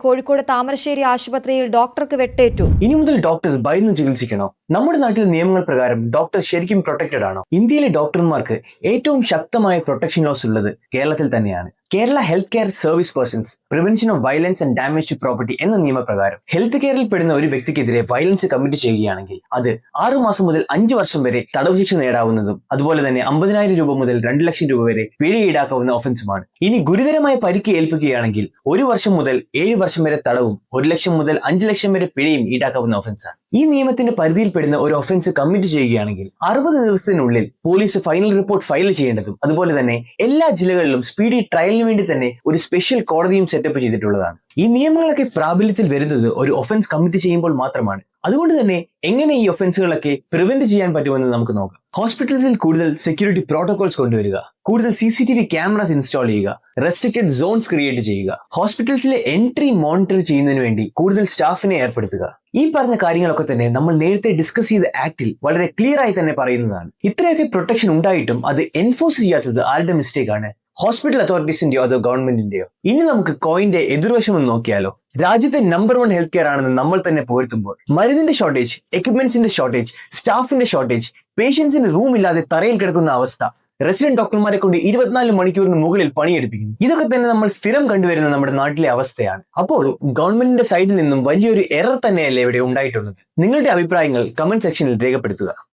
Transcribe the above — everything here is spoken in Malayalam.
കോഴിക്കോട് താമരശ്ശേരി ആശുപത്രിയിൽ ഡോക്ടർക്ക് വെട്ടേറ്റു. ഇനി മുതൽ ഡോക്ടേഴ്സ് ഭയന്ന് ചികിത്സിക്കണോ? നമ്മുടെ നാട്ടിലെ നിയമങ്ങൾ പ്രകാരം ഡോക്ടേഴ്സ് ശരിക്കും പ്രൊട്ടക്റ്റഡ് ആണോ? ഇന്ത്യയിലെ ഡോക്ടർമാർക്ക് ഏറ്റവും ശക്തമായ പ്രൊട്ടക്ഷൻ ലോസ് ഉള്ളത് കേരളത്തിൽ തന്നെയാണ്. Kerala health care service persons prevention of violence and damage to property എന്ന നിയമപ്രകാരം ഹെൽത്ത് കെയറിൽ പെടുന്ന ഒരു വ്യക്തിക്കെതിരെ വയലൻസ് കമ്മിറ്റ് ചെയ്യുകയാണെങ്കിൽ അത് 6 മാസം മുതൽ 5 വർഷം വരെ തടവ് ശിക്ഷ നേടാവുന്നതും അതുപോലെ തന്നെ 50,000 രൂപ മുതൽ 2 ലക്ഷം രൂപ വരെ പിഴ ഈടാക്കാവുന്ന ഒഫൻസുമാണ്. ഇനി ഗുരുതരമായ പരിക്ക് ഏൽപ്പിക്കുകയാണെങ്കിൽ 1 വർഷം മുതൽ 7 വർഷം വരെ തടവും 1 ലക്ഷം മുതൽ 5 ലക്ഷം വരെ പിഴയും ഈടാക്കാവുന്ന ഒഫൻസാണ്. ഈ നിയമത്തിന്റെ പരിധിയിൽപ്പെടുന്ന ഒരു ഒഫൻസ് കമ്മിറ്റ് ചെയ്യുകയാണെങ്കിൽ 60 ദിവസത്തിനുള്ളിൽ പോലീസ് ഫൈനൽ റിപ്പോർട്ട് ഫയൽ ചെയ്യേണ്ടതും അതുപോലെ തന്നെ എല്ലാ ജില്ലകളിലും സ്പീഡി ട്രയലിന് വേണ്ടി തന്നെ ഒരു സ്പെഷ്യൽ കോടതിയും സെറ്റപ്പ് ചെയ്തിട്ടുള്ളതാണ്. ഈ നിയമങ്ങളൊക്കെ പ്രാബല്യത്തിൽ വരുന്നത് ഒരു ഒഫൻസ് കമ്മിറ്റ് ചെയ്യുമ്പോൾ മാത്രമാണ്. അതുകൊണ്ട് തന്നെ എങ്ങനെ ഈ ഒഫൻസുകളൊക്കെ പ്രിവെന്റ് ചെയ്യാൻ പറ്റുമെന്ന് നമുക്ക് നോക്കാം. ഹോസ്പിറ്റൽസിൽ കൂടുതൽ സെക്യൂരിറ്റി പ്രോട്ടോകോൾസ് കൊണ്ടുവരിക, കൂടുതൽ CCTV ക്യാമറാസ് ഇൻസ്റ്റാൾ ചെയ്യുക, റെസ്ട്രിക്റ്റഡ് സോൺസ് ക്രിയേറ്റ് ചെയ്യുക, ഹോസ്പിറ്റൽസിലെ എൻട്രി മോണിറ്റർ ചെയ്യുന്നതിന് വേണ്ടി കൂടുതൽ സ്റ്റാഫിനെ ഏർപ്പെടുത്തുക. ഈ പറഞ്ഞ കാര്യങ്ങളൊക്കെ തന്നെ നമ്മൾ നേരത്തെ ഡിസ്കസ് ചെയ്ത ആക്ടിൽ വളരെ ക്ലിയർ ആയി തന്നെ പറയുന്നതാണ്. ഇത്രയൊക്കെ പ്രൊട്ടക്ഷൻ ഉണ്ടായിട്ടും അത് എൻഫോഴ്സ് ചെയ്യാത്തത് ആരുടെ മിസ്റ്റേക്ക് ആണ്? ഹോസ്പിറ്റൽ അതോറിറ്റീസിന്റെയോ അതോ ഗവൺമെന്റിന്റെയോ? ഇനി നമുക്ക് കോയിന്റെ എതിർവശം ഒന്ന് നോക്കിയാലോ. രാജ്യത്തെ നമ്പർ 1 ഹെൽത്ത് കെയർ ആണെന്ന് നമ്മൾ തന്നെ പുകഴ്ത്തുമ്പോൾ മരുന്നിന്റെ ഷോർട്ടേജ്, എക്യുപ്മെന്റ്സിന്റെ ഷോർട്ടേജ്, സ്റ്റാഫിന്റെ ഷോർട്ടേജ്, പേഷ്യൻസിന് റൂം ഇല്ലാതെ തറയിൽ കിടക്കുന്ന അവസ്ഥ, റെസിഡന്റ് ഡോക്ടർമാരെ കൊണ്ട് 24 മണിക്കൂറിന് മുകളിൽ പണിയെടുപ്പിക്കുന്നു. ഇതൊക്കെ തന്നെ നമ്മൾ സ്ഥിരം കണ്ടുവരുന്ന നമ്മുടെ നാട്ടിലെ അവസ്ഥയാണ്. അപ്പോൾ ഗവൺമെന്റിന്റെ സൈഡിൽ നിന്നും വലിയൊരു എറർ തന്നെയല്ലേ ഇവിടെ ഉണ്ടായിട്ടുള്ളത്? നിങ്ങളുടെ അഭിപ്രായങ്ങൾ കമന്റ് സെക്ഷനിൽ രേഖപ്പെടുത്തുക.